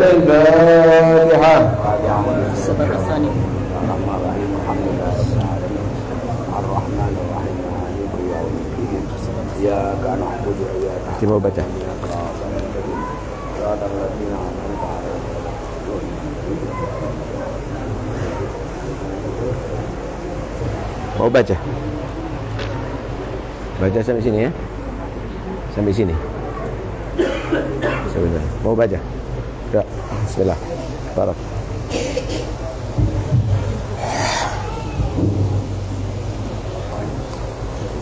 الفاتحة. السبب الثاني إياك نعبد وإياك Kita mau baca. Mau baca? Baca sampai sini ya. Sampai sini. Sebentar. Mau baca? Ya. Bismillah. Barak.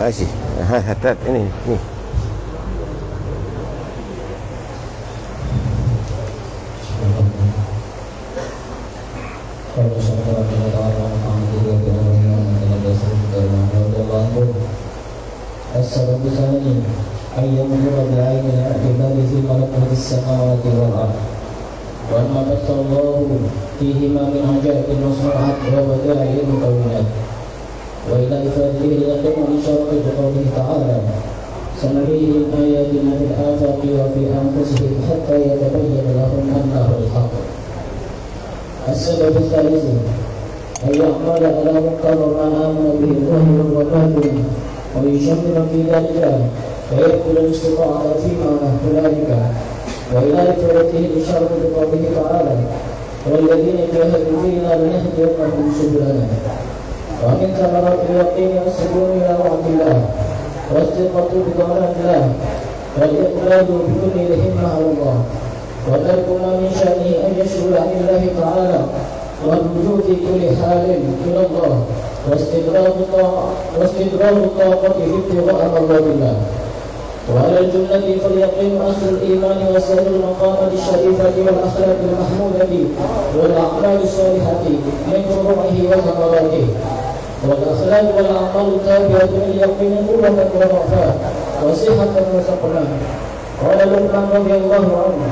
Asih. Hatat ini. السبب الثاني أن ينظر بعين الاعتبار في ملكوت السماوات والأرض وما بث الله فيهما من عجائب المصنوعات وبدائع المكونات وإلى إفادته يقوم الإشارة بقوله تعالى سنريهم آياتنا في الآفاق وفي أنفسهم حتى يتبين لهم أنه الحق. السبب الثالث أن يعمل على مقتضى ما آمن به الظاهر والباطن ويشمل في ذلك فيدخل الاستطاعة في معنى ذلك وإلى إفادته الإشارة بقوله تعالى والذين جاهدوا فينا لنهدينهم سبلنا. ومن ثمرات اليقين السكون إلى وعد الله والثقة بضمان الله والإقبال بكل الهمة على الله وترك ما من شأنه أن يشغل عن الله تعالى والرجوع في كل حال إلى الله واستدراج الطاقة في ابتغاء مرضات الله. وعلى الجملة فاليقين أصل الإيمان وسائر المقامات الشريفة والأخلاق المحمودة والأعمال الصالحة من فروعه وثمراته. والأخلاق والأعمال التابعة لليقين قوة وضعفا وصحة وسقما. قال لقمان رضي الله عنه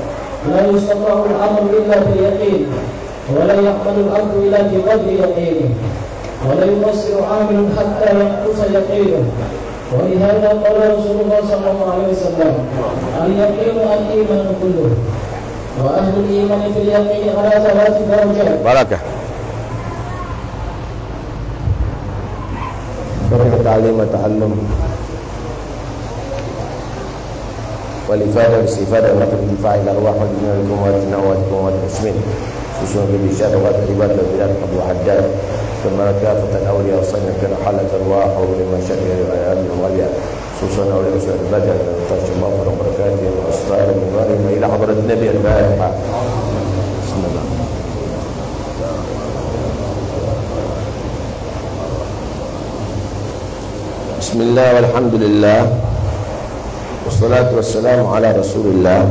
لا يستطاع العمل إلا باليقين ولا يعمل العبد إلا بقدر يقينه ولا يبصر عامل حتى ينقص يقينه. ولهذا قال رسول الله صلى الله عليه وسلم اليقين الإيمان كله وأهل الإيمان في اليقين على 3 درجات. بركة. التعليم والتعلم والإفادة والاستفادة والانتفاع إلى الأرواح والجنة والجنة والمسلمين خصوصا بالإشارة والعبادة والبلاد والحداد ثم كافة الأولياء وصلنا كان حالة أرواح ولما شكل الأولياء خصوصا أولياء رسول البدر وطرش الله وبركاته وأسرار المبارك إلى حضرة النبي الفاتحة. بسم الله. بسم الله والحمد لله والصلاة والسلام على رسول الله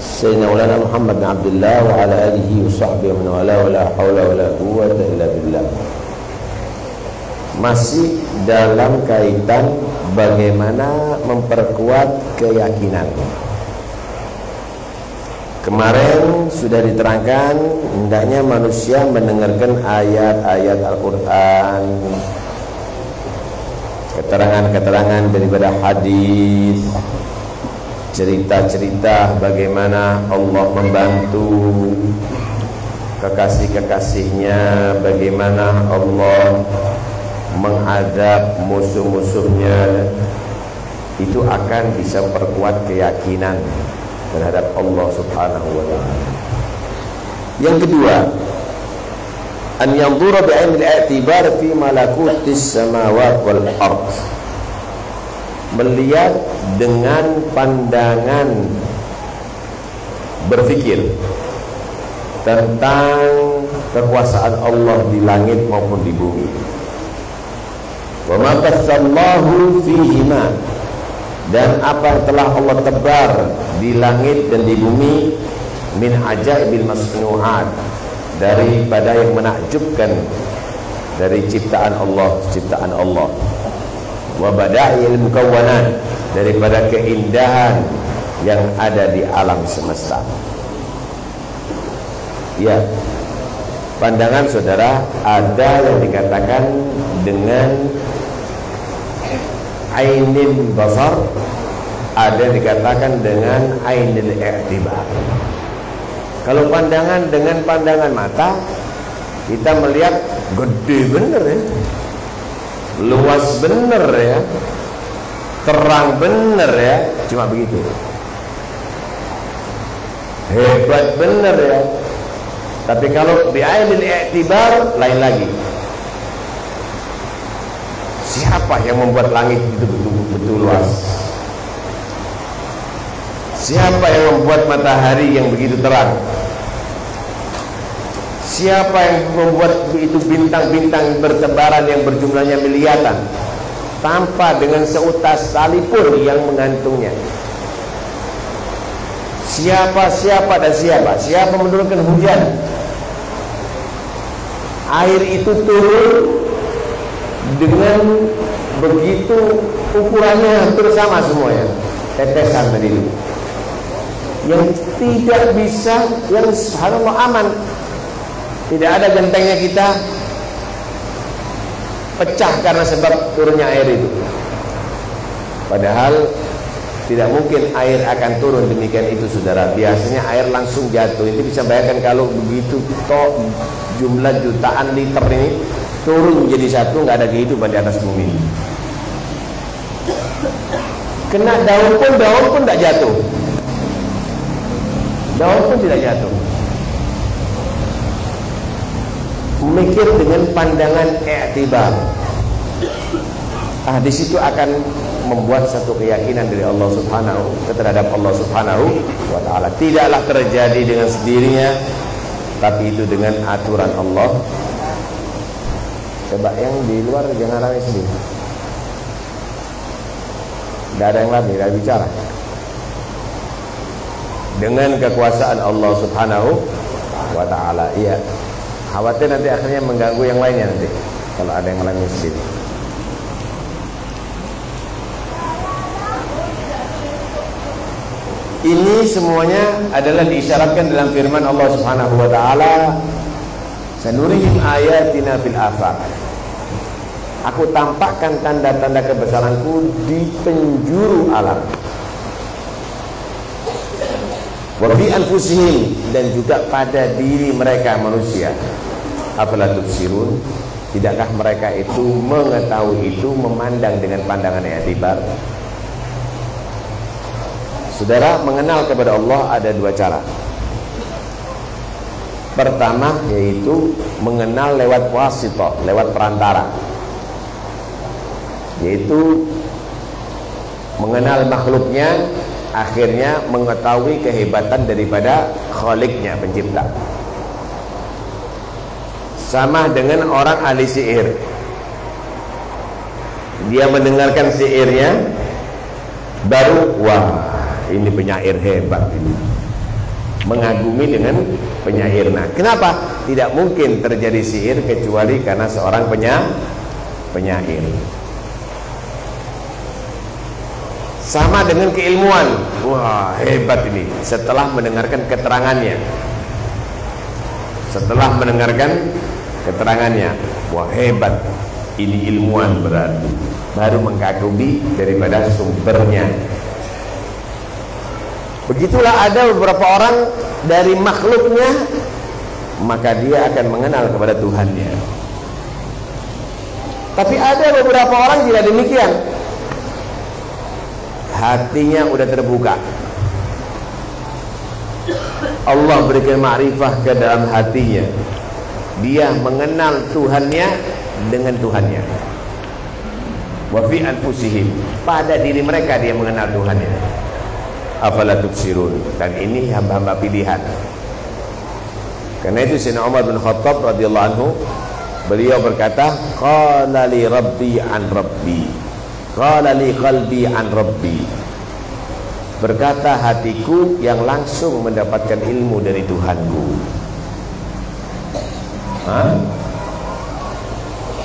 سيدنا مولانا محمد بن عبد الله وعلى آله وصحبه ومن والاه ولا حول ولا قوة إلا بالله. Masih dalam kaitan bagaimana memperkuat keyakinan. Kemarin sudah diterangkan hendaknya manusia mendengarkan ayat-ayat Al-Quran, keterangan-keterangan daripada hadis, cerita-cerita bagaimana Allah membantu kekasih-kekasihnya, bagaimana Allah menghadap musuh-musuhnya. Itu akan bisa perkuat keyakinan terhadap Allah subhanahu wa ta'ala. Yang kedua, an yanzura bi'ainil i'tibar fi malakutis samawati wal ard, melihat dengan pandangan berfikir tentang kekuasaan Allah di langit maupun di bumi. Wa ma batsallahu fihima, dan apa yang telah Allah tebar di langit dan di bumi, min ajaibil masnu'at, daripada yang menakjubkan dari ciptaan Allah, wa bada'il mukawwanat, daripada keindahan yang ada di alam semesta. Ya, pandangan saudara ada yang dikatakan dengan ainil basar, ada yang dikatakan dengan ainil i'tibar. Kalau pandangan dengan pandangan mata, kita melihat gede bener ya, luas bener ya, terang bener ya, cuma begitu. Hebat bener ya. Tapi kalau bi'ainil i'tibar lain lagi. Siapa yang membuat langit itu betul-betul luas? Siapa yang membuat matahari yang begitu terang? Siapa yang membuat itu bintang-bintang bertebaran yang berjumlahnya miliaran tanpa dengan seutas tali pun yang mengantungnya? Siapa dan siapa? Siapa menurunkan hujan? Air itu turun dengan begitu ukurannya hampir sama semuanya, tetesan tadi itu. Yang tidak bisa, yang subhanallah aman, tidak ada gentengnya kita pecah karena sebab turunnya air itu. Padahal tidak mungkin air akan turun demikian itu, saudara. Biasanya air langsung jatuh. Ini bisa bayangkan kalau begitu toh jumlah jutaan liter ini turun menjadi satu, nggak ada kehidupan di atas bumi. Kena daun pun tidak jatuh. Daun pun tidak jatuh. Memikir dengan pandangan i'tibar. Di situ akan membuat satu keyakinan dari Allah Subhanahu terhadap Allah Subhanahu wa taala. Tidaklah terjadi dengan sendirinya, tapi itu dengan aturan Allah. Coba yang di luar jangan ramai sendiri. Tidak ada yang lagi, tidak bicara. Dengan kekuasaan Allah Subhanahu wa taala. Iya. Khawatir nanti akhirnya mengganggu yang lainnya nanti kalau ada yang lain sendiri. Ini semuanya adalah diisyaratkan dalam firman Allah Subhanahu wa taala, "Sanurihim ayatina fil afaq." Aku tampakkan tanda-tanda kebesaranku di penjuru alam. Wa fi anfusihim, dan juga pada diri mereka manusia. Afala tubsirun? Tidakkah mereka itu mengetahui itu, memandang dengan pandangan i'tibar? Saudara, mengenal kepada Allah ada dua cara. Pertama yaitu mengenal lewat wasithah, lewat perantara, yaitu mengenal makhluknya, akhirnya mengetahui kehebatan daripada Khaliqnya, pencipta. Sama dengan orang ahli sihir. Dia mendengarkan sihirnya, baru wah, ini penyair hebat ini, mengagumi dengan penyair. Nah, kenapa? Tidak mungkin terjadi sihir kecuali karena seorang penyair. Sama dengan keilmuan. Wah, hebat ini setelah mendengarkan keterangannya. Setelah mendengarkan keterangannya, wah hebat, ini ilmuwan berarti. Baru mengagumi daripada sumbernya. Begitulah ada beberapa orang dari makhluknya, maka dia akan mengenal kepada Tuhannya. Tapi ada beberapa orang tidak demikian. Hatinya udah terbuka. Allah berikan ma'rifah ke dalam hatinya. Dia mengenal Tuhannya dengan Tuhannya. Wa fi anfusihim, pada diri mereka dia mengenal Tuhannya. Afala tubsirun, dan ini hamba-hamba pilihan. Karena itu Sayyidina Umar bin Khattab radhiyallahu anhu, beliau berkata, qala li rabbi an rabbi, qala li qalbi an rabbi. Berkata hatiku yang langsung mendapatkan ilmu dari Tuhanku.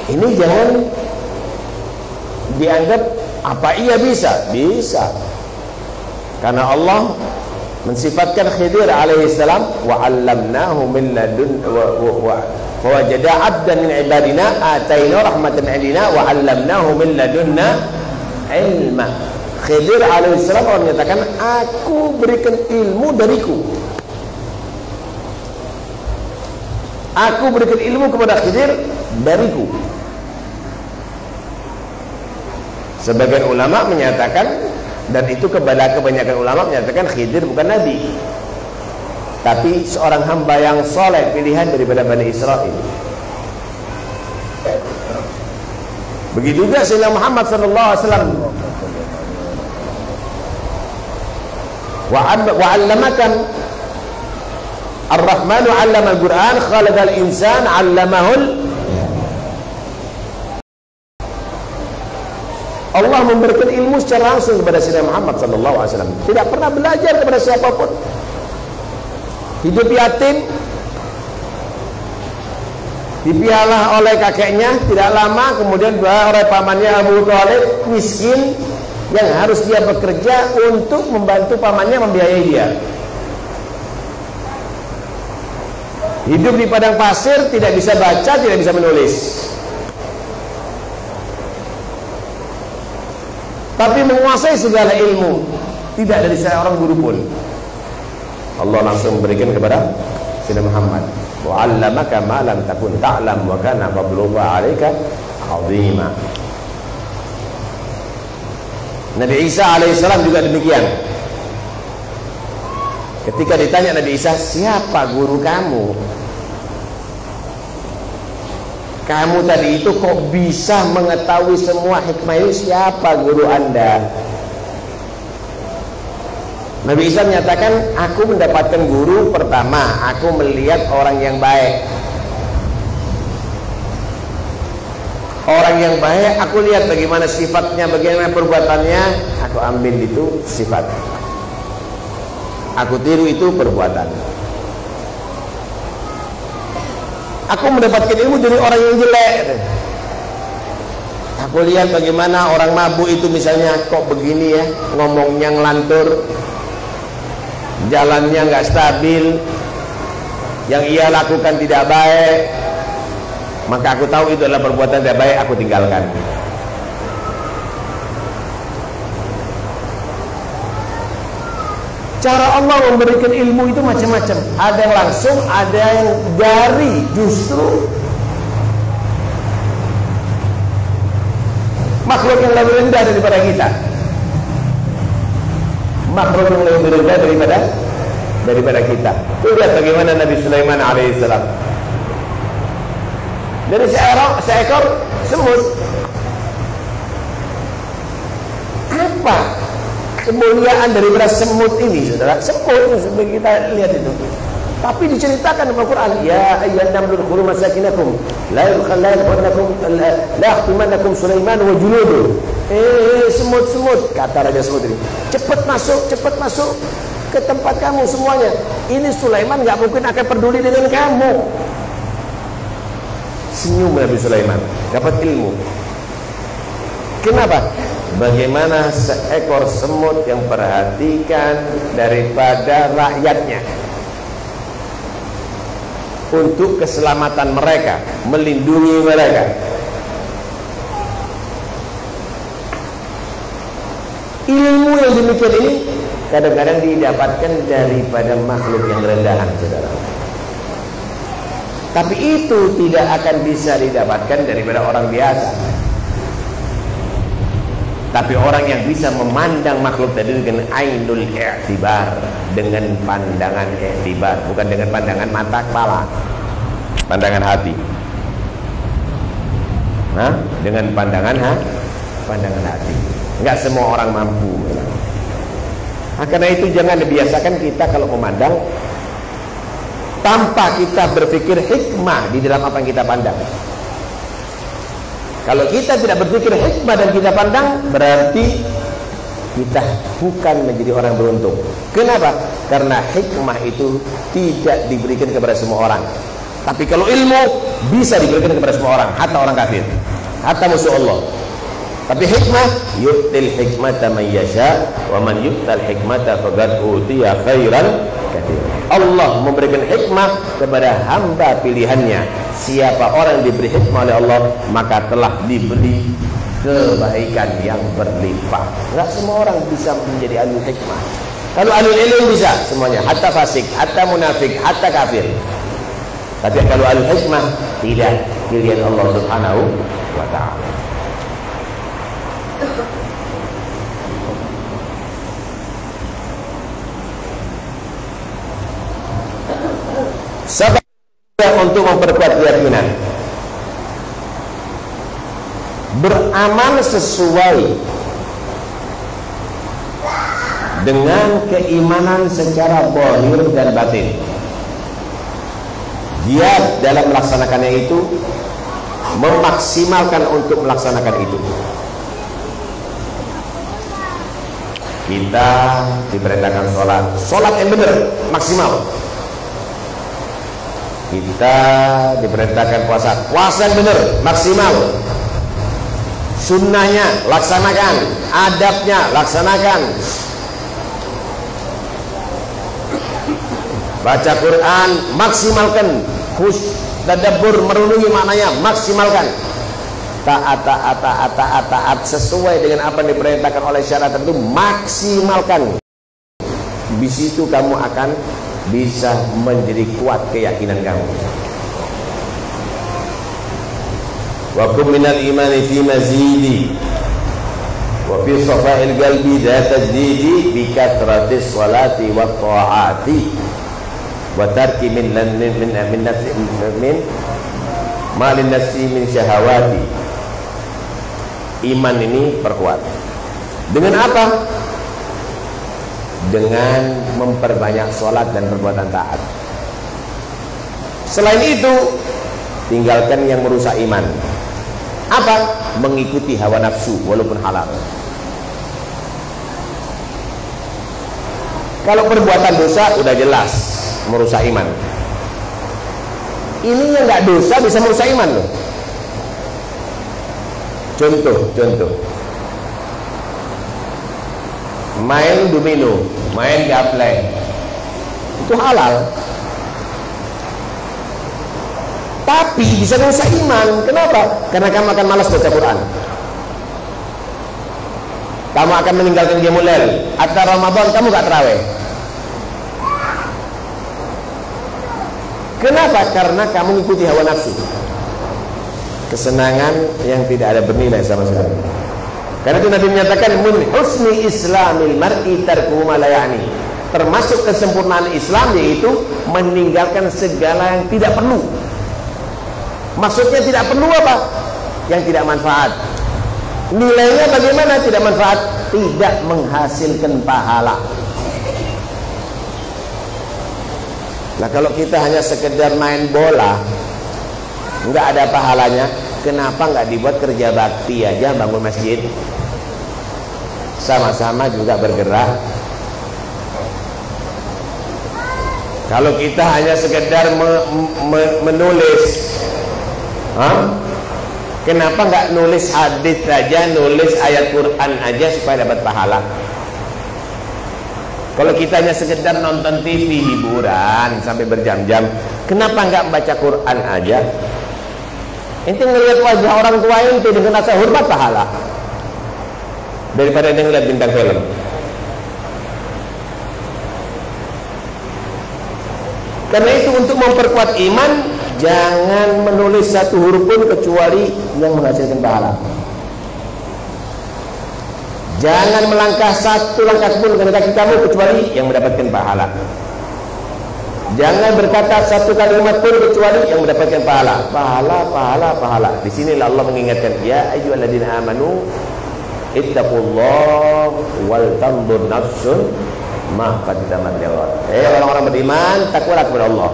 Ini jangan dianggap apa iya bisa. Bisa. Karena Allah mensifatkan Khidir alaihissalam, wa 'allamnahu min ladun wa wajada 'abdan min ibadina ataina rahmatan 'indina wa 'allamnahu min ladunna ilma. Khidir alaihissalam menyatakan, aku berikan ilmu dariku. Aku berikan ilmu kepada Khidir dariku. Sebagian ulama menyatakan, dan itu kebanyakan ulama menyatakan Khidir bukan nabi, tapi seorang hamba yang soleh, pilihan daripada Bani Israel. Begitu juga Sayyidina Muhammad sallallahu alaihi wasallam. Wa 'allamakan Ar-Rahmanu 'allama al-Qur'an, khalaqal insan 'allamahul. Allah memberikan ilmu secara langsung kepada Sayyidina Muhammad sallallahu alaihi wasallam. Tidak pernah belajar kepada siapapun. Hidup yatim, dipiara oleh kakeknya, tidak lama kemudian oleh pamannya Abu Thalib, miskin, yang harus dia bekerja untuk membantu pamannya membiayai dia. Hidup di padang pasir, tidak bisa baca, tidak bisa menulis, tapi menguasai segala ilmu, tidak dari seorang guru pun. Allah langsung memberikan kepada Sayyidina Muhammad, wa 'allamaka ma lam takun ta'lam wa kana fadlullahi 'alaika 'azima. Nabi Isa alaihissalam juga demikian. Ketika ditanya Nabi Isa, siapa guru kamu? Kamu tadi itu kok bisa mengetahui semua hikmah ini? Siapa guru Anda? Nabi Isa menyatakan, aku mendapatkan guru pertama, aku melihat orang yang baik. Orang yang baik, aku lihat bagaimana sifatnya, bagaimana perbuatannya, aku ambil itu sifat, aku tiru itu perbuatan. Aku mendapatkan ilmu dari orang yang jelek. Aku lihat bagaimana orang mabuk itu misalnya, kok begini ya, ngomongnya ngelantur, jalannya nggak stabil, yang ia lakukan tidak baik, maka aku tahu itu adalah perbuatan tidak baik, aku tinggalkan. Cara Allah memberikan ilmu itu macam-macam. Ada yang langsung, ada yang dari justru makhluk yang lebih rendah daripada kita. Makhluk yang lebih rendah daripada kita. Lihat bagaimana Nabi Sulaiman alaihissalam. Dari seekor semut. Apa kemuliaan daripada semut ini, saudara? Semut seperti kita lihat itu. Tapi diceritakan dalam Al-Quran, ya ayyuhan namlu udkhulu masakinakum la yahtimannakum Sulaiman wa junuduh. Semut-semut, kata Raja Semut ini, cepat masuk ke tempat kamu semuanya. Ini Sulaiman nggak mungkin akan peduli dengan kamu. Senyum Nabi Sulaiman, dapat ilmu. Kenapa? Bagaimana seekor semut yang perhatikan daripada rakyatnya untuk keselamatan mereka, melindungi mereka. Ilmu yang demikian ini kadang-kadang didapatkan daripada makhluk yang rendahan, saudara. Tapi itu tidak akan bisa didapatkan daripada orang biasa. Tapi orang yang bisa memandang makhluk tadi dengan ainul i'tibar, dengan pandangan i'tibar, bukan dengan pandangan mata kepala, pandangan hati. Nah, dengan pandangan hati. Enggak semua orang mampu. Nah, karena itu jangan dibiasakan kita kalau memandang tanpa kita berpikir hikmah di dalam apa yang kita pandang. Kalau kita tidak berpikir hikmah dan kita pandang, berarti kita bukan menjadi orang beruntung. Kenapa? Karena hikmah itu tidak diberikan kepada semua orang. Tapi kalau ilmu bisa diberikan kepada semua orang, hatta orang kafir, hatta musuh Allah. Tapi hikmah, yu'til hikmata man yasha wa man yu'tal hikmata faqad utiya khairan katsira. Allah memberikan hikmah kepada hamba pilihannya. Siapa orang yang diberi hikmah oleh Allah, maka telah diberi kebaikan yang berlimpah. Enggak semua orang bisa menjadi ahli hikmah. Kalau ahli ilmu bisa semuanya, hatta fasik, hatta munafik, hatta kafir. Tapi kalau al-hikmah tidak, pilihan Allah Subhanahu wa ta'ala. Sebab untuk memperkuat keyakinan, beramal sesuai dengan keimanan secara zahir dan batin. Giat dalam melaksanakannya itu, memaksimalkan untuk melaksanakan itu. Kita diperintahkan sholat yang benar, maksimal. Kita diperintahkan puasa yang benar, maksimal. Sunnahnya laksanakan, adabnya laksanakan. Baca Quran maksimalkan, tadabbur merenungi maknanya maksimalkan. Taat sesuai dengan apa yang diperintahkan oleh syariat itu maksimalkan. Di situ kamu akan bisa menjadi kuat keyakinan kamu. Wa kum minal imani fi mazidi wa fi safa'il qalbi la tajdidi bi kathratis salati wa ta'ati wa tarki min malin nafsi min syahawati. Iman ini perkuat dengan apa? Dengan memperbanyak sholat dan perbuatan taat. Selain itu, tinggalkan yang merusak iman. Apa? Mengikuti hawa nafsu walaupun halal. Kalau perbuatan dosa udah jelas merusak iman. Ini yang nggak dosa bisa merusak iman loh. Contoh. Main domino, main gaplek, itu halal. Tapi bisa merusak iman. Kenapa? Karena kamu akan malas baca Quran. Kamu akan meninggalkan qiyamul lail. Atau Ramadan kamu gak tarawih. Kenapa? Karena kamu mengikuti hawa nafsu. Kesenangan yang tidak ada bernilai sama sekali. Karena itu Nabi menyatakan mun husni islamil mar'i tarkuhu ma la ya'ni. Termasuk kesempurnaan Islam yaitu meninggalkan segala yang tidak perlu. Maksudnya tidak perlu apa? Yang tidak manfaat. Nilainya bagaimana tidak manfaat? Tidak menghasilkan pahala. Nah kalau kita hanya sekedar main bola, nggak ada pahalanya, kenapa nggak dibuat kerja bakti aja, bangun masjid, sama-sama juga bergerak. Kalau kita hanya sekedar menulis, kenapa nggak nulis hadis saja, nulis ayat Quran aja supaya dapat pahala? Kalau kita hanya sekedar nonton TV hiburan sampai berjam-jam, kenapa nggak baca Quran aja? Ente ngelihat wajah orang tua ente dengan rasa hormat pahala daripada ente ngelihat bintang film. Karena itu untuk memperkuat iman, jangan menulis satu huruf pun kecuali yang menghasilkan pahala. Jangan melangkah satu langkah pun ke kaki kamu kecuali yang mendapatkan pahala. Jangan berkata satu kalimat pun kecuali yang mendapatkan pahala. Pahala. Di sinilah Allah mengingatkan, ya ayyuhalladzina amanu ittaqullah wal tanzur nafsun ma qaddamat lighad. Orang-orang beriman, takwalah kepada Allah.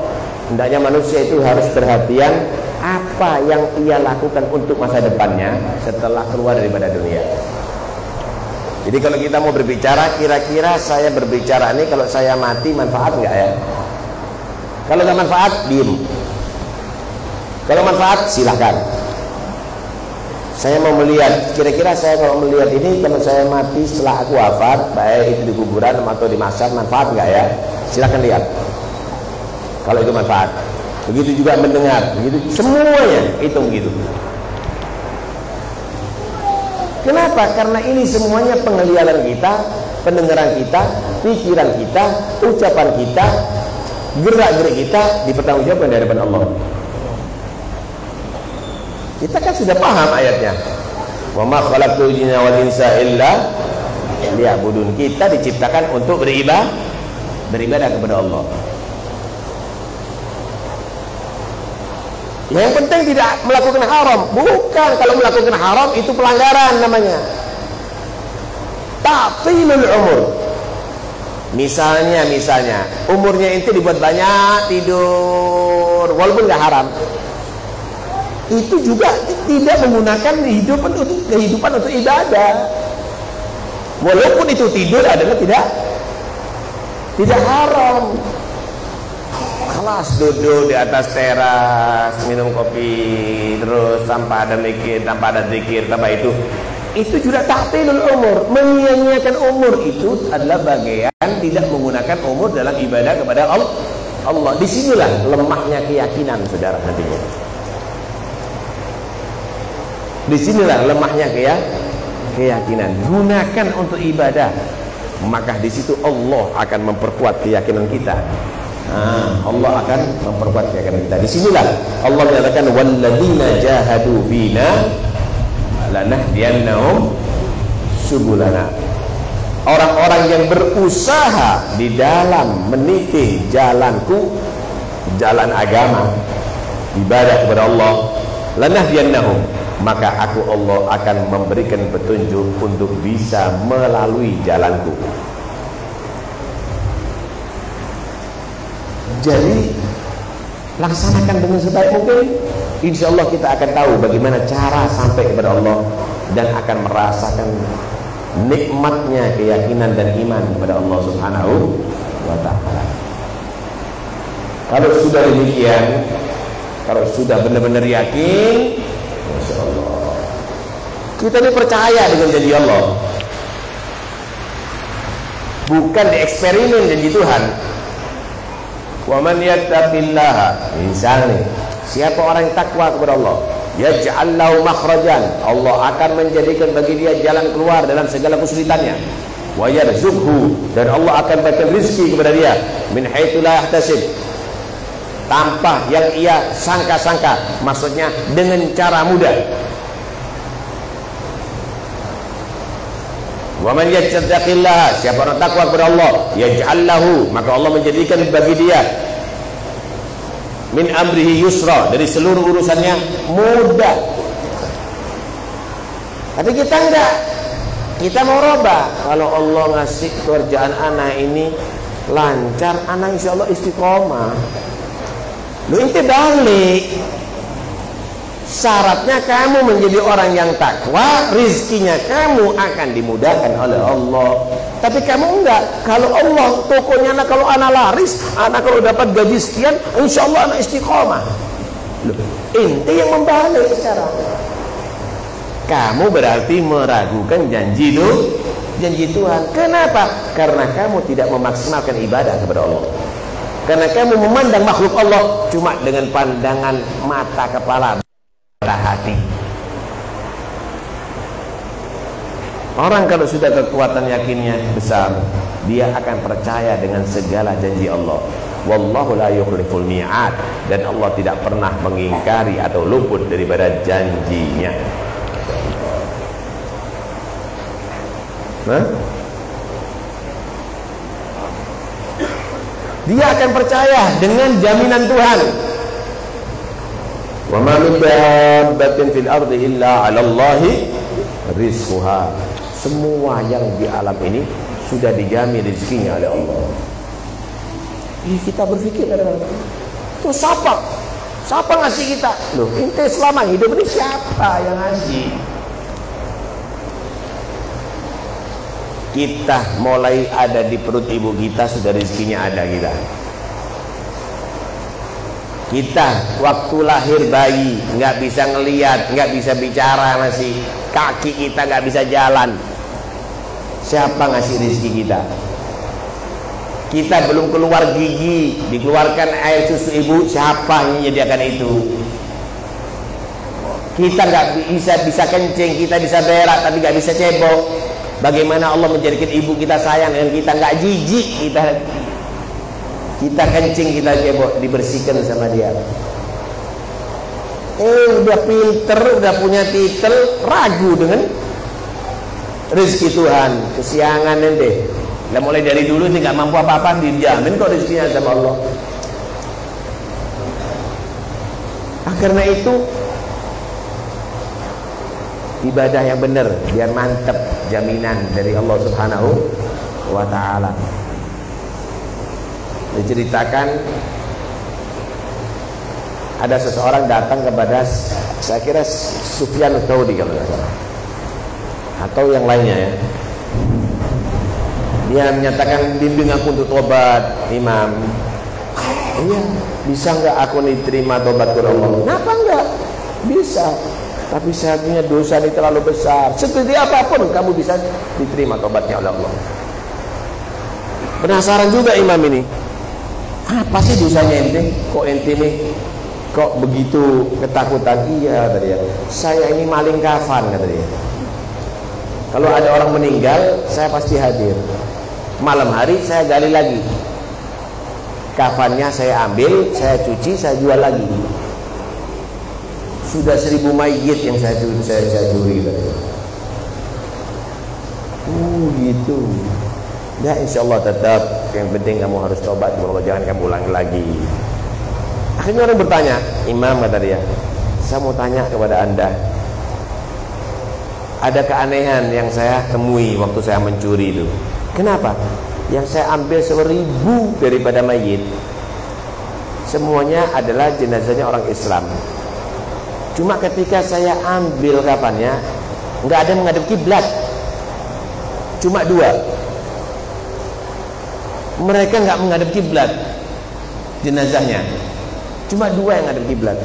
Hendaknya manusia itu harus perhatian apa yang ia lakukan untuk masa depannya setelah keluar daripada dunia. Jadi kalau kita mau berbicara, kira-kira saya berbicara ini kalau saya mati manfaat enggak ya? Kalau nggak manfaat, diem. Kalau manfaat, silahkan. Saya mau melihat, kira-kira saya kalau melihat ini, kalau saya mati setelah aku wafat, baik itu di kuburan atau di mahsyar, manfaat nggak ya? Silahkan lihat. Kalau itu manfaat. Begitu juga mendengar, begitu semuanya hitung gitu. Kenapa? Karena ini semuanya penglihatan kita, pendengaran kita, pikiran kita, ucapan kita, gerak-gerik kita dipertanggungjawabkan di hadapan Allah. Kita kan sudah paham ayatnya. Wa ma khalaqtul jinna wal insa illa liya'budun. Kita diciptakan untuk beribadah kepada Allah. Yang penting tidak melakukan haram. Bukan, kalau melakukan haram itu pelanggaran namanya. Ta'tilul umur. Misalnya umurnya itu dibuat banyak tidur walaupun nggak haram. Itu juga tidak menggunakan kehidupan untuk ibadah. Walaupun itu tidur adalah tidak haram. Kelas duduk di atas teras minum kopi terus tanpa ada zikir, tanpa itu juga ta'tilul umur, menyia-nyiakan umur. Itu adalah bagian tidak menggunakan umur dalam ibadah kepada Allah. Disinilah lemahnya keyakinan, saudara, nantinya. Disinilah lemahnya keyakinan. Gunakan untuk ibadah, maka di situ Allah akan memperkuat keyakinan kita. Allah akan memperkuat keyakinan kita. Disinilah Allah menyatakan walladzina jahadu fina lanahdiyannahum subulana. Orang-orang yang berusaha di dalam meniti jalanku, jalan agama, ibadah kepada Allah, lanahdiyannahum, maka aku Allah akan memberikan petunjuk untuk bisa melalui jalanku. Jadi laksanakan dengan sebaik mungkin. Insya Allah kita akan tahu bagaimana cara sampai kepada Allah dan akan merasakan nikmatnya keyakinan dan iman kepada Allah Subhanahu wa ta'ala. Kalau sudah demikian, kalau sudah benar-benar yakin, Masya Allah, kita ini percaya dengan janji Allah, bukan dieksperimen janji Tuhan. Wa man yattaqillaha, misalnya siapa orang yang takwa kepada Allah, yaj'al lahu makhrajan, Allah akan menjadikan bagi dia jalan keluar dalam segala kesulitannya. Wa yarzuqhu, dan Allah akan berikan rezeki kepada dia min haitsu la yahtasib, tanpa yang ia sangka-sangka, maksudnya dengan cara mudah. Wa man yattaqillaha, siapa orang takwa kepada Allah, yaj'al lahu, maka Allah menjadikan bagi dia min amrihi yusra, dari seluruh urusannya mudah. Tapi kita enggak, kita mau roba. Kalau Allah ngasih kerjaan anak ini lancar, anak insya Allah istiqomah. Lu inti balik, syaratnya kamu menjadi orang yang takwa, rizkinya kamu akan dimudahkan oleh Allah. Tapi kamu enggak. Kalau Allah, tokonya anak, kalau anak laris, anak kalau dapat gaji sekian, insya Allah anak istiqomah. Loh, inti yang membalik sekarang. Kamu berarti meragukan janji Tuhan. Kenapa? Karena kamu tidak memaksimalkan ibadah kepada Allah. Karena kamu memandang makhluk Allah cuma dengan pandangan mata kepala, hati. Orang kalau sudah kekuatan yakinnya besar, dia akan percaya dengan segala janji Allah. Wallahu la yukhliful mi'ad, dan Allah tidak pernah mengingkari atau luput daripada janjinya. Dia akan percaya dengan jaminan Tuhan. Wa ma min dabbatin fil ardi illa 'ala Allahi rizquha. Semua yang di alam ini sudah dijamin rezekinya oleh Allah. Kita berpikir itu siapa ngasih kita? Loh, ente selama hidup ini siapa yang ngasih? Kita mulai ada di perut ibu kita sudah rezekinya ada kita. Kita waktu lahir bayi nggak bisa ngelihat, nggak bisa bicara, masih kaki kita nggak bisa jalan. Siapa ngasih rezeki kita? Kita belum keluar gigi, dikeluarkan air susu ibu, siapa yang menyediakan itu? Kita nggak bisa kencing, kita bisa berak tapi nggak bisa cebok. Bagaimana Allah menjadikan ibu kita sayang dengan kita, nggak jijik kita. Kita kencing, kita cebok, dibersihkan sama dia. Udah pinter, udah punya titel, ragu dengan rezeki Tuhan. Kesiangan deh. Nah, mulai dari dulu ini gak mampu apa-apa, dijamin kok rezekinya sama Allah. Karena itu ibadah yang benar biar mantep, jaminan dari Allah Subhanahu wa ta'ala. Diceritakan ada seseorang datang kepada, saya kira Sufyan Ats-Tsauri kalau tidak salah, atau yang lainnya ya. Dia menyatakan, bimbing aku untuk tobat, Imam. Iya, bisa nggak aku diterima tobat ke Allah? Kenapa enggak? Bisa, tapi saya punya dosa ini terlalu besar. Seperti apapun kamu bisa diterima tobatnya oleh Allah. Penasaran juga Imam ini, apa sih dosanya ente? Kok ente nih kok begitu ketakutan? Iya, kata dia, saya ini maling kafan, kata dia. Kalau ada orang meninggal, saya pasti hadir. Malam hari saya gali lagi, kafannya saya ambil, saya cuci, saya jual lagi. Sudah 1000 mayit yang saya curi, kata dia. Gitu. Ya insya Allah tetap, yang penting kamu harus tobat kepada Allah, jangan kamu ulangi lagi. Akhirnya orang bertanya, Imam, kata dia, saya mau tanya kepada anda, ada keanehan yang saya temui waktu saya mencuri itu. Kenapa? Yang saya ambil 1000 daripada mayit, semuanya adalah jenazahnya orang Islam. Cuma ketika saya ambil kafannya, nggak ada menghadap kiblat, cuma 2. Mereka nggak menghadap kiblat jenazahnya, cuma 2 yang menghadap kiblat.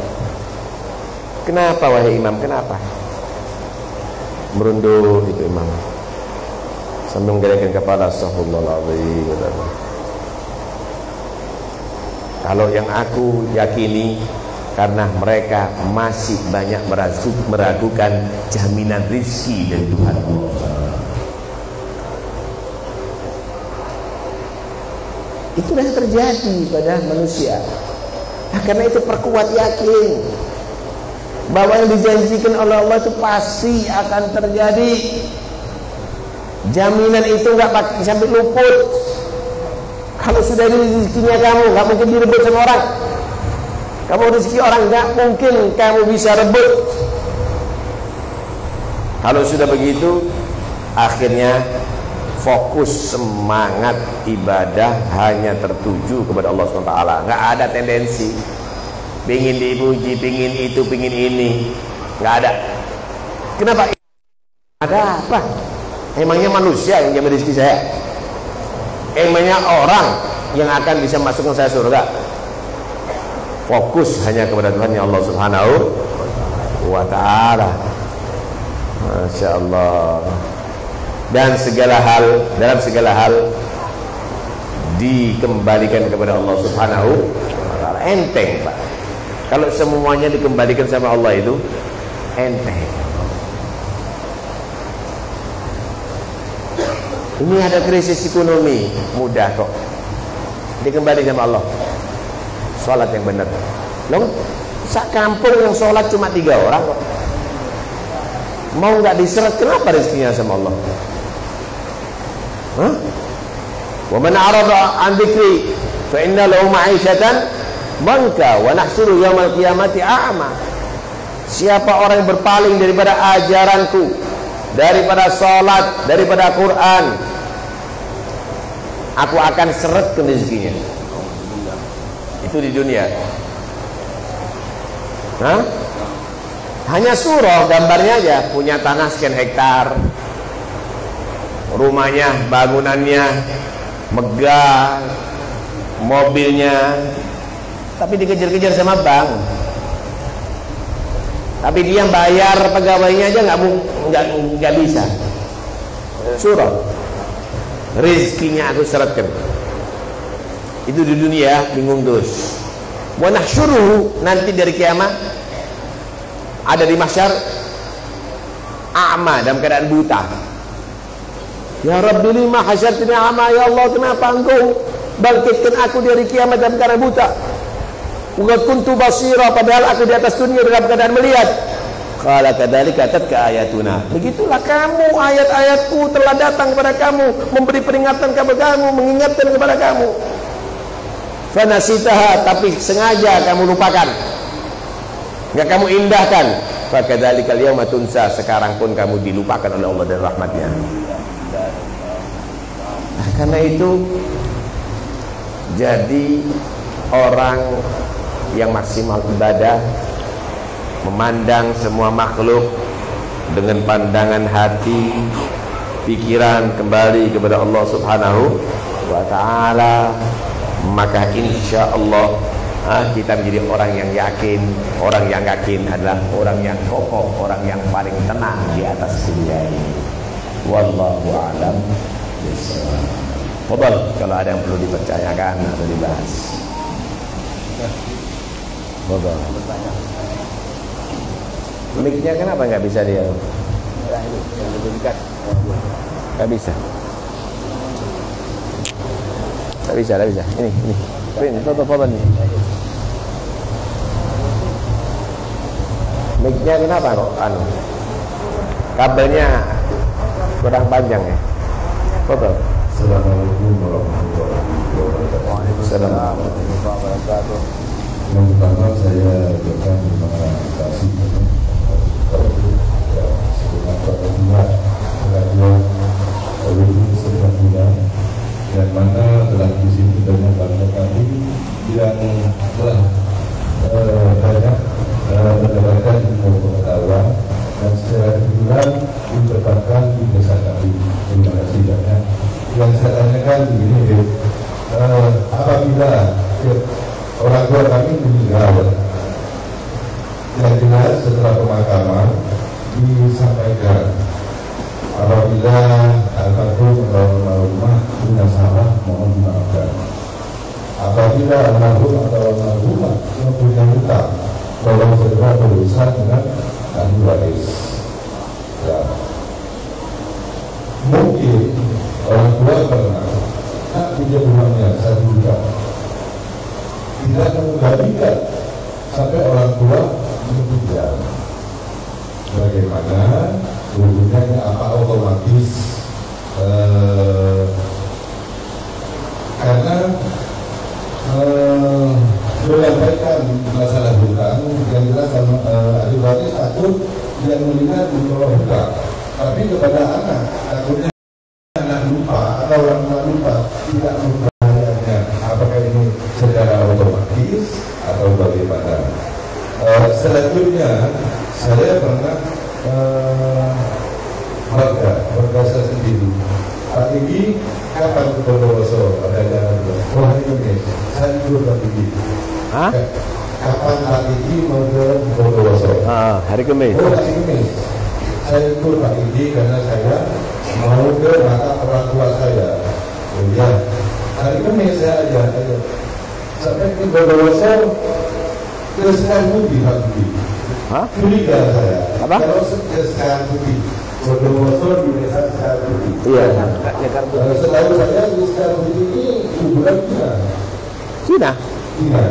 Kenapa wahai Imam? Kenapa? Merunduk itu Imam sambil menggelengkan kepala. Astagfirullahaladzim. Kalau yang aku yakini, karena mereka masih banyak meragukan jaminan rizki dari Tuhan Allah. Itulah yang terjadi pada manusia. Karena itu perkuat yakin bahwa yang dijanjikan oleh Allah itu pasti akan terjadi. Jaminan itu nggak pakai sampai luput. Kalau sudah ini rezekinya kamu, nggak mungkin direbut sama orang. Kamu rezeki orang, nggak mungkin kamu bisa rebut. Kalau sudah begitu, akhirnya fokus semangat ibadah hanya tertuju kepada Allah SWT. Nggak ada tendensi pingin dipuji, pingin itu, pingin ini, nggak ada. Kenapa? Ada apa? Emangnya manusia yang jamin rezeki saya? Emangnya orang yang akan bisa masukkan saya surga? Fokus hanya kepada Tuhan ya Allah Subhanahu wa ta'ala. Masya Allah. Dan dalam segala hal dikembalikan kepada Allah Subhanahu wa ta'ala. Enteng Pak, kalau semuanya dikembalikan sama Allah itu enteng. Ini ada krisis ekonomi, mudah kok dikembalikan sama Allah. Sholat yang benar. Loh, sak kampung yang sholat cuma 3 orang kok. Mau nggak diseret, kenapa rezekinya sama Allah? Hah? Wa man arada an dzikri fa inna lahu ma'isyatan dhanka wa nahsyuru yaumal qiyamati a'ma. Siapa orang yang berpaling daripada ajaranku, daripada salat, daripada Quran, aku akan seret ke rezekinya. Itu di dunia. Hah? Hanya surah gambarnya aja, punya tanah sekian hektar, rumahnya, bangunannya megah, mobilnya, tapi dikejar-kejar sama bank. Tapi dia bayar pegawainya aja nggak bisa. Surah, rizkinya aku seretkan. Itu di dunia, bingung terus. Wa nahsyuruhu, nanti dari kiamat ada di mahsyar a'ma, dalam keadaan buta. Ya Rabbi lima hasyartini a'ma, ya Allah kenapa engkau bangkitkan aku di hari kiamat dalam keadaan buta. Wa kuntu basira, padahal aku di atas dunia dalam keadaan melihat. Qala kadzalika atatka ayatuna. Begitulah kamu, ayat-ayatku telah datang kepada kamu, memberi peringatan kepada kamu, mengingatkan kepada kamu. Fanasitaha, tapi sengaja kamu lupakan, enggak kamu indahkan. Fa kadzalikal yauma tunsa, sekarang pun kamu dilupakan oleh Allah dan rahmatnya. Nah, karena itu jadi orang yang maksimal ibadah memandang semua makhluk dengan pandangan hati, pikiran kembali kepada Allah Subhanahu wa ta'ala, maka insya Allah kita menjadi orang yang yakin. Orang yang yakin adalah orang yang kokoh, orang yang paling tenang di atas dunia ini. Wallahu a'lam bishawab. Fadhal, kalau ada yang perlu dipercayakan atau dibahas. Fadhal. Mic-nya kenapa nggak bisa dia? Nggak bisa. Nggak bisa, nggak bisa. Ini. Ini, tutup apa nih? Mic-nya kenapa? Kabelnya kurang panjang ya. Tutup. Assalamualaikum warahmatullahi wabarakatuh. Assalamualaikum warahmatullahi wabarakatuh. Yang pertama saya ucapkan terima kasih kepada pengajuan ini sebetulnya yang mana telah di sini banyak bangsa kami yang telah banyak mendapatkan ilmu pengetahuan dan secara kebetulan didapatkan di desa kami. Terima kasih banyak. Yang saya tanyakan begini, apabila orang tua kami meninggal, yang jelas setelah pemakaman disampaikan apabila almarhum atau almarhumah punya salah mohon dimaafkan. Apabila almarhum atau almarhumah mempunyai hutang, tolong segera berurusan dengan ahli waris. Ya. Mungkin orang tua pernah nak pinjam uangnya 1 juta, tidak mengembalikan sampai orang tua meninggal. Bagaimana hubungannya, apa otomatis karena menyampaikan masalah hutang yang jelas ahli waris takut yang melihat membawa hutang, tapi kepada anak takutnya anak lupa atau orang tua lupa tidak membayarnya. Apakah ini secara otomatis atau bagaimana? Selanjutnya saya pernah berkasa sendiri. Pak Igi kapan ke Bondowoso? Ada jalan dua. Hari ini saya ikut Pak Igi. Kapan Pak Igi mau ke Bondowoso? Hari Kamis. Hari Kamis. Saya ikut Pak Igi karena saya mau ke makam orang tua saya. Ya. Hari Kamis saya aja. Sampai ke Bondowoso kesekian budi Pak Igi. Curiga saya. Apa? Kalau kesekian budi Bondowoso di desa sekian budi. Iya. Setahu saya di sekian budi ini kuburan Cina. Cina.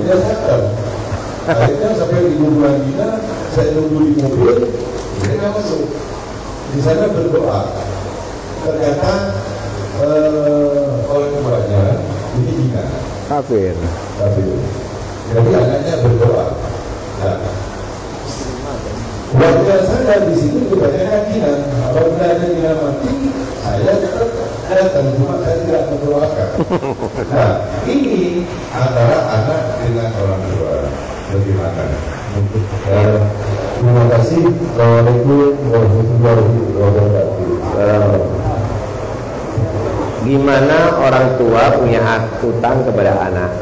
Dia sadar. Akhirnya sampai di kuburan Cina, saya nunggu di mobil, saya nggak masuk. Di sana berdoa. Ternyata orang tuanya ini Cina. Kafir. Jadi anaknya berdoa. Nah, warga saya di sini kebanyakan Cina. Apabila ada Cina mati, saya tetap datang, cuma saya tidak mendoakan. Nah, ini antara anak dengan orang tua. Bagaimana? Terima kasih. Assalamualaikum warahmatullahi wabarakatuh. Gimana orang tua punya hutang kepada anak?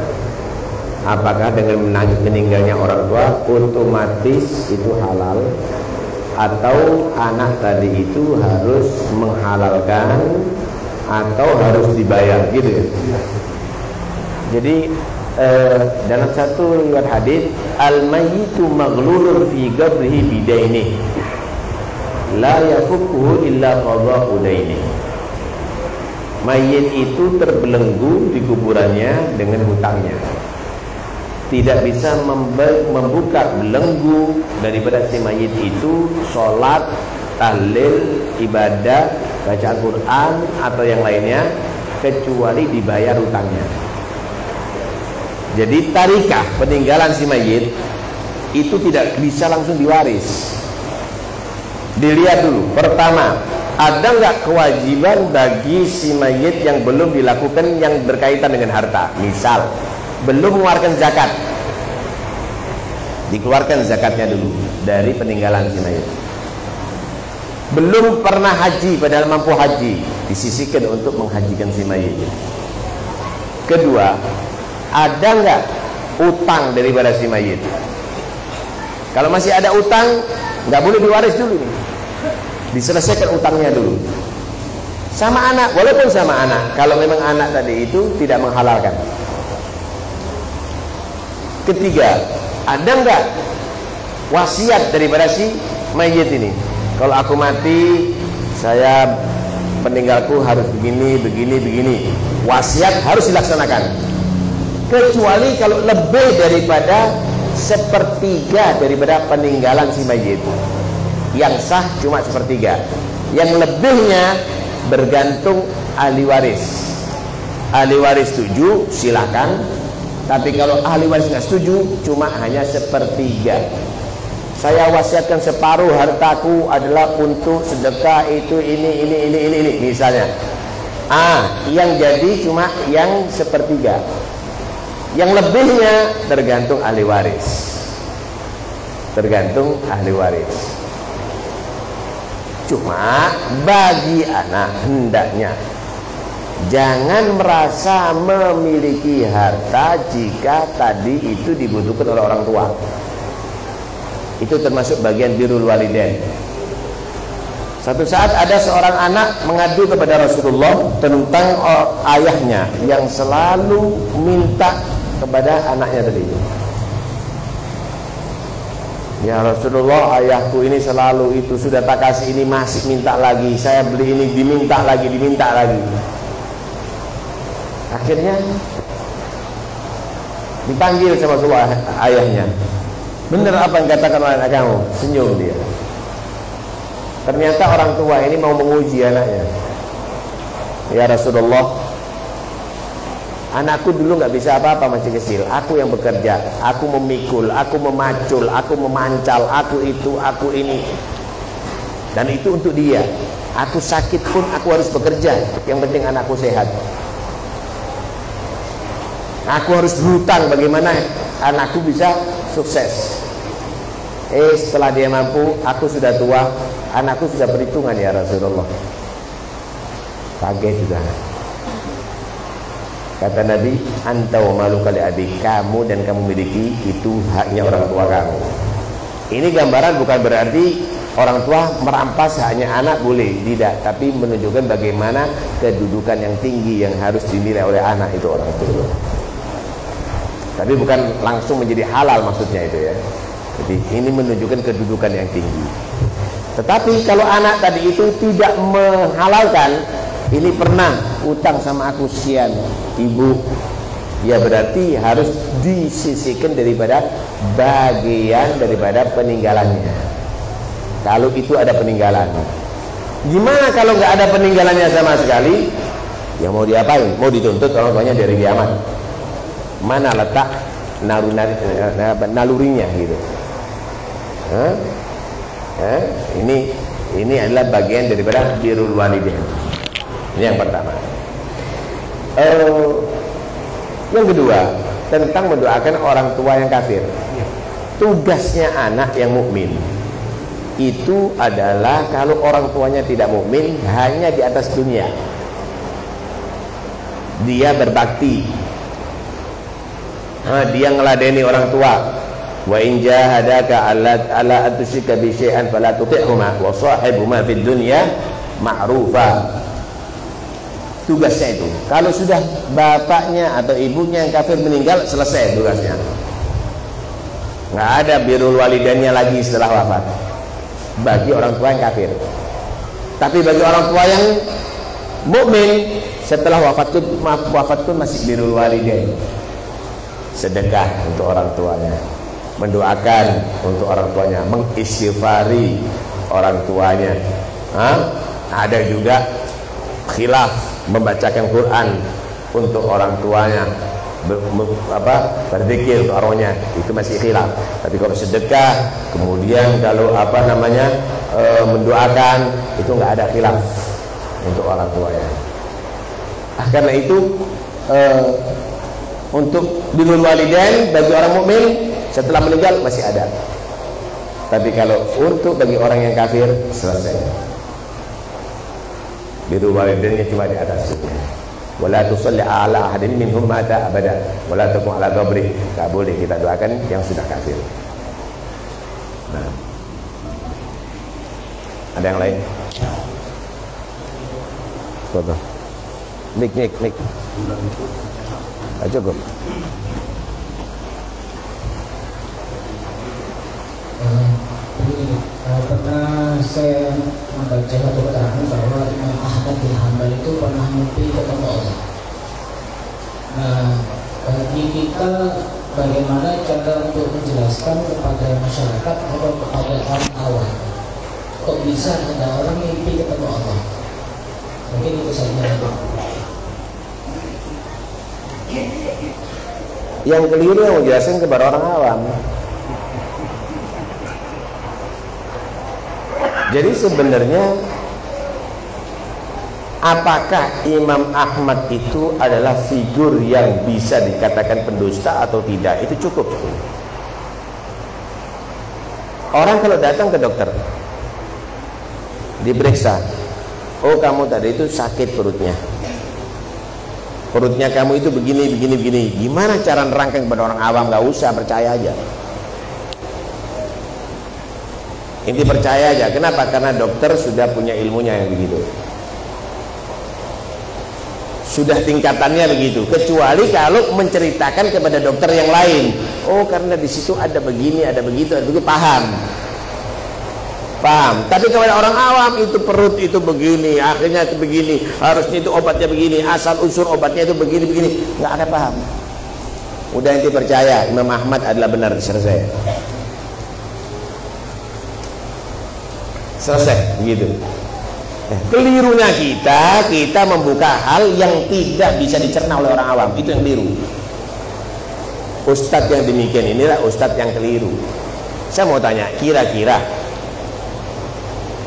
Apakah dengan meninggalnya orang tua otomatis itu halal, atau anak tadi itu harus menghalalkan atau harus dibayar gitu ya? Jadi dalam satu riwayat hadis, al-mayyitu maghlulun fi qabrihi bidaini la yafukuhu illa qada'u daini. mayit itu terbelenggu di kuburannya dengan hutangnya. Tidak bisa membuka belenggu daripada si mayit itu sholat, tahlil, ibadah, baca Al-Quran atau yang lainnya, kecuali dibayar hutangnya. Jadi tarikah peninggalan si mayit itu tidak bisa langsung diwaris. Dilihat dulu, pertama, ada nggak kewajiban bagi si mayit yang belum dilakukan yang berkaitan dengan harta. Misal belum mengeluarkan zakat, dikeluarkan zakatnya dulu dari peninggalan si mayit. Belum pernah haji padahal mampu haji, disisihkan untuk menghajikan si mayit. Kedua, ada nggak utang daripada si mayit? Kalau masih ada utang, nggak boleh diwaris dulu nih, diselesaikan utangnya dulu. Sama anak, walaupun sama anak, kalau memang anak tadi itu tidak menghalalkan. Ketiga, ada nggak wasiat daripada si mayit ini? Kalau aku mati, saya peninggalku harus begini, begini, begini. Wasiat harus dilaksanakan. Kecuali kalau lebih daripada sepertiga daripada peninggalan si mayit. Yang sah cuma sepertiga. Yang lebihnya bergantung ahli waris. Ahli waris setuju, silakan. Tapi kalau ahli waris nggak setuju, cuma hanya sepertiga. Saya wasiatkan separuh hartaku adalah untuk sedekah itu ini misalnya. Yang jadi cuma yang sepertiga. Yang lebihnya tergantung ahli waris. Tergantung ahli waris. Cuma bagi anak hendaknya jangan merasa memiliki harta jika tadi itu dibutuhkan oleh orang tua. Itu termasuk bagian birrul walidain. Satu saat ada seorang anak mengadu kepada Rasulullah tentang ayahnya yang selalu minta kepada anaknya tadi. Ya Rasulullah, ayahku ini selalu itu, sudah tak kasih ini masih minta lagi, saya beli ini diminta lagi. Akhirnya dipanggil sama Rasulullah ayahnya. Benar apa yang katakan oleh anak kamu? Senyum dia. Ternyata orang tua ini mau menguji anaknya. Ya Rasulullah, anakku dulu nggak bisa apa-apa masih kecil. Aku yang bekerja, aku memikul, aku memacul, aku memancal, aku itu, aku ini. Dan itu untuk dia. Aku sakit pun aku harus bekerja. Yang penting anakku sehat. Aku harus berhutang bagaimana anakku bisa sukses. Setelah dia mampu, aku sudah tua, anakku sudah perhitungan ya Rasulullah. Kaget juga. Kata Nabi, anta wa maluka li abik, kamu dan kamu miliki itu haknya orang tua kamu. Ini gambaran bukan berarti orang tua merampas haknya anak, boleh, tidak, tapi menunjukkan bagaimana kedudukan yang tinggi yang harus dinilai oleh anak itu orang tua. Tapi bukan langsung menjadi halal maksudnya itu ya. Jadi ini menunjukkan kedudukan yang tinggi. Tetapi kalau anak tadi itu tidak menghalalkan, ini pernah utang sama aku sekian, ibu, ya berarti harus disisihkan daripada bagian daripada peninggalannya. Kalau itu ada peninggalan. Gimana kalau nggak ada peninggalannya sama sekali? Ya mau diapain? Mau dituntut orang tuanya dari kiamat? Mana letak nalurinya gitu? Ini adalah bagian daripada birrul walidain. Ini yang pertama. Yang kedua, tentang mendoakan orang tua yang kafir. Tugasnya anak yang mukmin itu adalah kalau orang tuanya tidak mukmin, hanya di atas dunia dia berbakti, dia ngeladeni orang tua. Wa in jahadaka ala atusyrika bi syai'an fala tuti'huma wa shahibhuma fid dunya ma'rufa. Tugasnya itu. Kalau sudah bapaknya atau ibunya yang kafir meninggal, selesai tugasnya. Nggak ada birrul walidainnya lagi setelah wafat bagi orang tua yang kafir. Tapi bagi orang tua yang mukmin, Setelah wafat pun masih birrul walidain, sedekah untuk orang tuanya, mendoakan untuk orang tuanya, mengistighfari orang tuanya. Ada juga khilaf membacakan Quran untuk orang tuanya, berzikir untuk arwahnya, itu masih khilaf. Tapi kalau sedekah, kemudian kalau mendoakan, itu nggak ada khilaf untuk orang tuanya. Karena itu untuk birrul walidain bagi orang mukmin setelah meninggal masih ada. Tapi kalau untuk bagi orang yang kafir, selesai. Birrul walidainnya cuma di atas itu. Wala tusalli ala ahadin minhum mata abada wala taqum ala qabri. Enggak boleh kita doakan yang sudah kafir. Nah. Ada yang lain? Foto. Nik. Cukup. Pernah saya membaca satu keterangan bahwa Imam Ahmad bin Hanbal itu pernah mimpi ketemu Allah. Nah, bagi kita bagaimana cara untuk menjelaskan kepada masyarakat atau kepada orang awam, kok bisa ada orang mimpi ketemu Allah? Mungkin itu saja. Yang keliru yang menjelaskan kepada orang awam. Jadi sebenarnya apakah Imam Ahmad itu adalah figur yang bisa dikatakan pendusta atau tidak, itu cukup. Orang kalau datang ke dokter diperiksa, oh kamu tadi itu sakit perutnya kamu itu begini, gimana cara nerangkan kepada orang awam? Gak usah, percaya aja. Inti percaya aja. Kenapa? Karena dokter sudah punya ilmunya yang begitu, sudah tingkatannya begitu. Kecuali kalau menceritakan kepada dokter yang lain, oh karena di situ ada begini, ada begitu, paham. Tapi kepada orang awam itu perut itu begini, akhirnya itu begini, harusnya itu obatnya begini, asal usul obatnya itu begini, nggak ada paham. Udah inti percaya Imam Ahmad adalah benar, selesai begitu. Kelirunya kita membuka hal yang tidak bisa dicerna oleh orang awam, itu yang keliru. Ustadz yang demikian inilah ustadz yang keliru. Saya mau tanya, kira-kira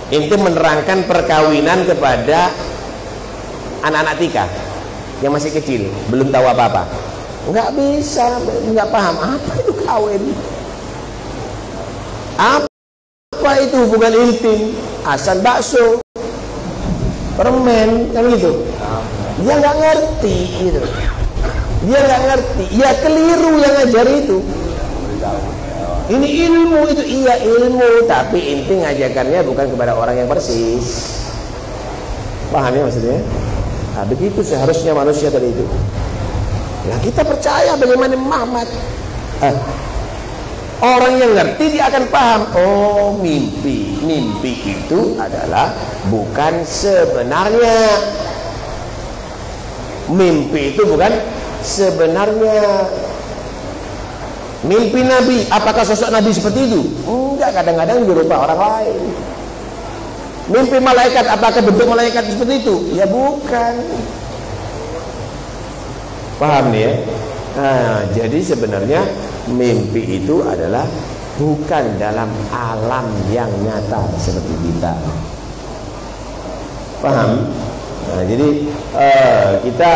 ente menerangkan perkawinan kepada anak-anak tika yang masih kecil, belum tahu apa-apa, nggak bisa, nggak paham apa itu kawin, apa itu hubungan intim, asal bakso, permen, kan gitu. Dia nggak ngerti gitu. Dia nggak ngerti. Ya keliru yang ngajar itu. Ini ilmu itu, iya ilmu, tapi inti ngajakannya bukan kepada orang yang persis. Paham ya maksudnya? Nah, begitu seharusnya manusia tadi itu. Nah, kita percaya bagaimana Muhammad. Orang yang ngerti dia akan paham. Oh, mimpi itu adalah bukan sebenarnya. Mimpi itu bukan sebenarnya. Mimpi Nabi, apakah sosok Nabi seperti itu? Enggak, kadang-kadang berupa orang lain. Mimpi malaikat, apakah bentuk malaikat seperti itu? Ya bukan. Paham nih ya? Nah, jadi sebenarnya mimpi itu adalah bukan dalam alam yang nyata seperti kita. Paham? Nah, jadi kita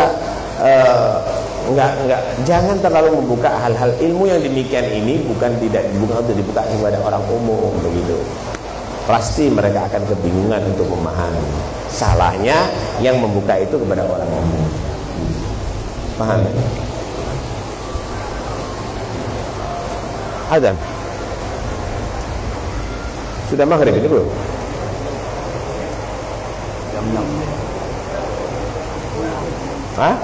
jangan terlalu membuka hal-hal ilmu yang demikian ini, bukan untuk dibuka kepada orang umum begitu. Pasti mereka akan kebingungan untuk memahami. Salahnya yang membuka itu kepada orang umum. Paham? Azan. Sudah maghrib ini belum? Jam 6. Hah?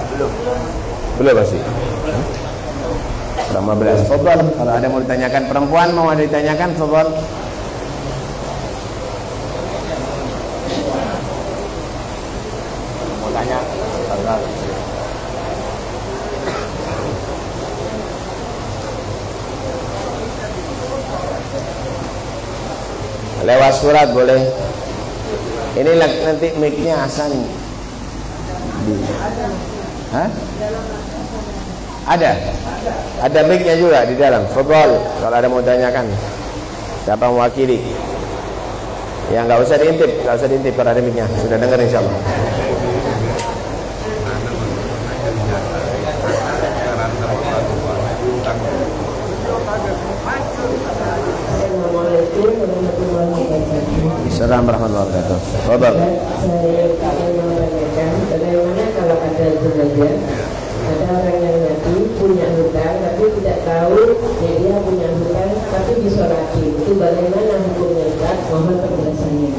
Belum masih. 15. Fadhal, kalau ada mau ditanyakan perempuan, mau ada ditanyakan, fadhal. Mau tanya, Lewat surat boleh. Ini nanti mic-nya Hasan. Hah? Ada mic-nya juga di dalam. Fadhol, kalau ada mau tanyakan. Siapa mewakili? Ya nggak usah diintip kalau ada mic-nya. Sudah dengar insyaallah. Assalamualaikum warahmatullahi wabarakatuh. Fadhol. Saya ingin menanyakan bagaimana kalau ada sebagian ada orang yang nanti punya hutang tapi tidak tahu dia punya hutang tapi disolati, itu bagaimana hukumnya Ustaz? Mohon penjelasannya.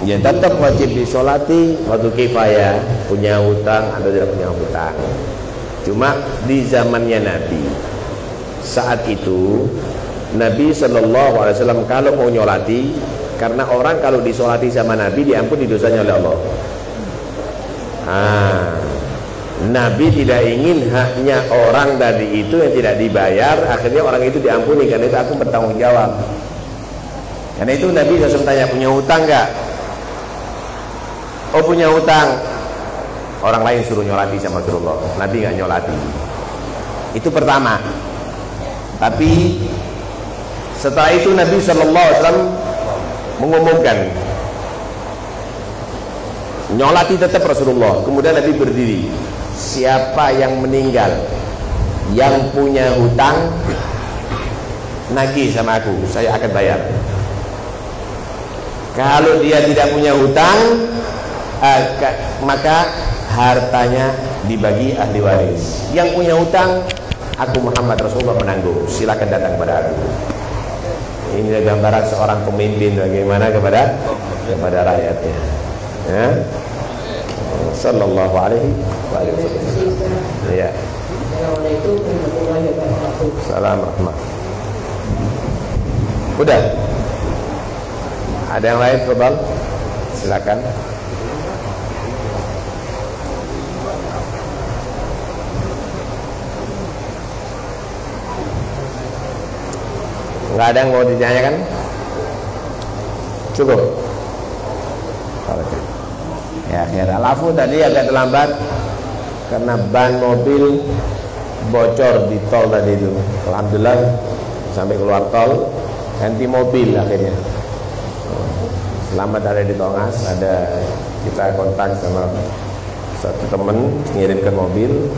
Ya tetap wajib disolati waktu kifayah, punya hutang atau tidak punya hutang. Cuma di zamannya Nabi, saat itu Nabi SAW kalau mau nyolati, karena orang kalau disolati sama Nabi diampuni dosanya oleh Allah. Nabi tidak ingin haknya orang tadi itu yang tidak dibayar, akhirnya orang itu diampuni. Karena itu aku bertanggung jawab. Karena itu Nabi langsung tanya, punya hutang enggak? Oh punya hutang. Orang lain suruh nyolati sama Rasulullah, Nabi enggak nyolati. Itu pertama. Tapi setelah itu Nabi SAW mengumumkan nyolati tetap Rasulullah. Kemudian Nabi berdiri, siapa yang meninggal yang punya hutang nagih sama aku, saya akan bayar. Kalau dia tidak punya hutang, maka hartanya dibagi ahli waris. Yang punya hutang, aku Muhammad Rasulullah menanggung, silakan datang kepada aku. Ini gambaran seorang pemimpin bagaimana kepada rakyatnya. Ya. Sallallahu alaihi wasallam. Ya. Assalamualaikum warahmatullahi wabarakatuh. Salam rahmat. Udah. Ada yang lain, Fadhal? Silakan. Nggak ada yang mau ditanyakan? Cukup. Ya, akhirnya Alafu tadi agak terlambat karena ban mobil bocor di tol tadi itu. Alhamdulillah sampai keluar tol, ganti mobil akhirnya. Selamat ada di Tongas, ada kita kontak sama satu teman ngirimkan mobil,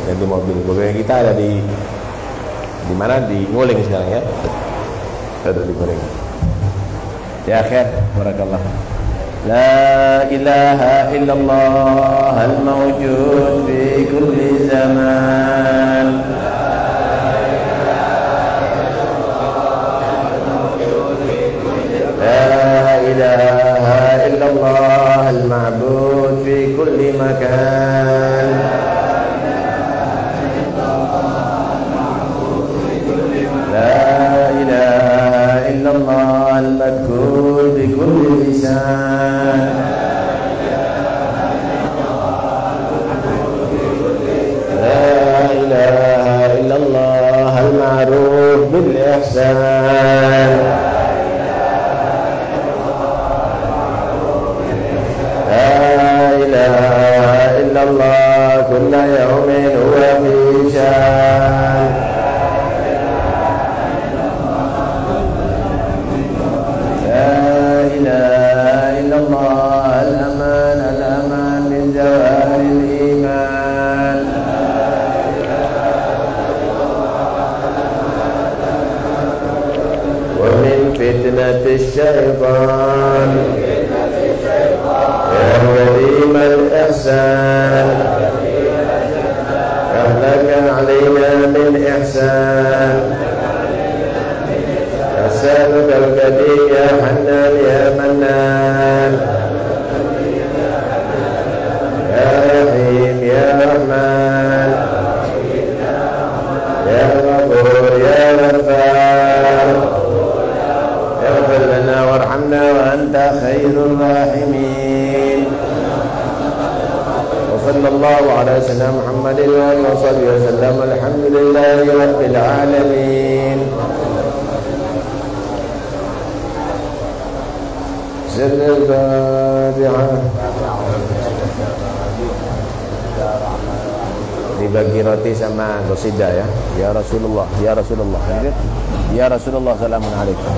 ganti mobil. Mobilnya kita ada di mana? Di Nguling sekarang ya. Ada di Nguling. Ya akhir, barakallah. La ilaha illallah al-mawjud fi kulli zaman. La ilaha illallah al-ma'bud fi kulli makan. La ilaha illallah al-madhkur bi kulli lisan. La ilaha illallah al-ma'ruf bil ihsan. La ilaha illallah kulla yawmin huwa fi shan. الأمان من زوال الإيمان. ومن فتنة الشيطان يا وليم الإحسان. أهلك علينا من إحسان. أسألك الكريم يا حنان يا منان يا رحيم يا رحمن يا غفور يا غفار اغفر لنا وارحمنا وأنت خير الراحمين. وصلى الله على سيدنا محمد وآله وصحبه وسلم. الحمد لله رب العالمين. Sirrul Fatihah. Dibagi roti sama qasidah ya. Ya Rasulullah, ya Rasulullah. Ya Rasulullah, salamun alaikum.